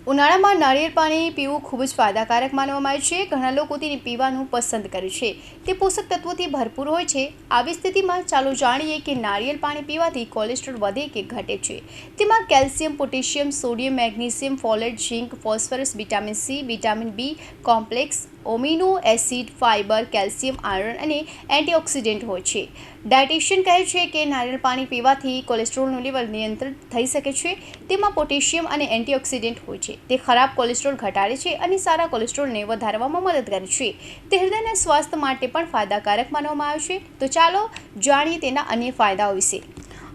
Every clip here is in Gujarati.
ઉનાળામાં નાળિયેર પાણી પીવું ખૂબ જ ફાયદાકારક માનવામાં આવે છે। ઘણા લોકો તેને પીવાનું પસંદ કરે છે। તે પોષક તત્વોથી ભરપૂર હોય છે। આવી સ્થિતિમાં ચાલો જાણીએ કે નાળિયેર પાણી પીવાથી કોલેસ્ટ્રોલ વધે કે ઘટે છે। તેમાં calcium, potassium, sodium, magnesium, folate, zinc, phosphorus, vitamin C, vitamin B complex, amino acid, fibre, calcium, iron અને એન્ટીઓક્સિડન્ટ હોય છે। ડાયટિશિયન કહે છે કે નાળિયેર પાણી પીવાથી કોલેસ્ટ્રોલનું લેવલ નિયંત્રિત થઈ શકે છે। તેમાં પોટેશિયમ અને એન્ટીઓક્સિડન્ટ હોય છે। તે ખરાબ કોલેસ્ટ્રોલ ઘટાડે છે અને સારા કોલેસ્ટ્રોલને વધારવામાં મદદ કરે છે। તે હૃદયના સ્વાસ્થ્ય માટે પણ ફાયદાકારક માનવામાં આવે છે। તો ચાલો જાણીએ તેના અન્ય ફાયદાઓ વિશે।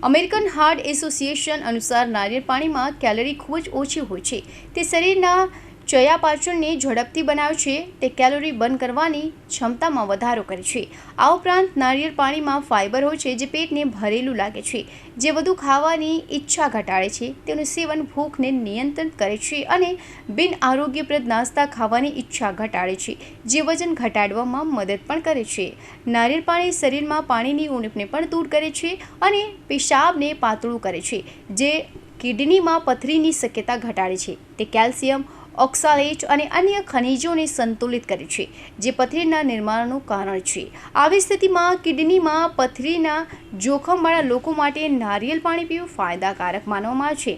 અમેરિકન હાર્ટ એસોસિએશન અનુસાર નાળિયેર પાણીમાં કેલરી ખૂબ જ ઓછી હોય છે। તે શરીરના ચયાપચયને ઝડપથી બનાવે છે। તે કેલરી બર્ન કરવાની ક્ષમતામાં વધારો કરે છે। આ ઉપરાંત નાળિયેર પાણીમાં ફાઇબર હોય છે જે પેટને ભરેલું લાગે છે, જે વધુ ખાવાની ઈચ્છા ઘટાડે છે। તેનું સેવન ભૂખને નિયંત્રિત કરે છે અને બિન આરોગ્યપ્રદ નાસ્તા ખાવાની ઈચ્છા ઘટાડે છે, જે વજન ઘટાડવામાં મદદ પણ કરે છે। નાળિયેર પાણી શરીરમાં પાણીની ઉણપને પણ દૂર કરે છે અને પેશાબને પાતળું કરે છે, જે કિડનીમાં પથરીની શક્યતા ઘટાડે છે। તે કેલ્શિયમ, ઓક્સાલેટ અને અન્ય ખનિજોને સંતુલિત કરે છે, જે પથરીના નિર્માણનું કારણ છે। આવી સ્થિતિમાં કિડનીમાં પથરીના જોખમવાળા લોકો માટે નારિયેળ પાણી પીવું ફાયદાકારક માનવામાં આવે છે।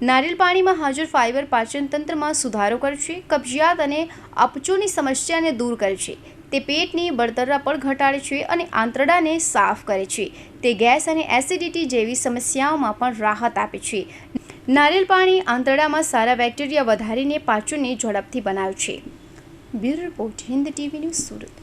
નારિયેળ પાણીમાં હાજર ફાઇબર પાચન તંત્રમાં સુધારો કરે છે, કબજિયાત અને અપચોની સમસ્યાને દૂર કરે છે। તે પેટની બળતરા પણ ઘટાડે છે અને આંતરડાને સાફ કરે છે। તે ગેસ અને એસિડિટી જેવી સમસ્યાઓમાં પણ રાહત આપે છે। નારિયેળ પાણી આંતરડામાં સારા બેક્ટેરિયા વધારીને પાચનને ઝડપથી બનાવે છે। Bureau report, Hind TV news, Surat.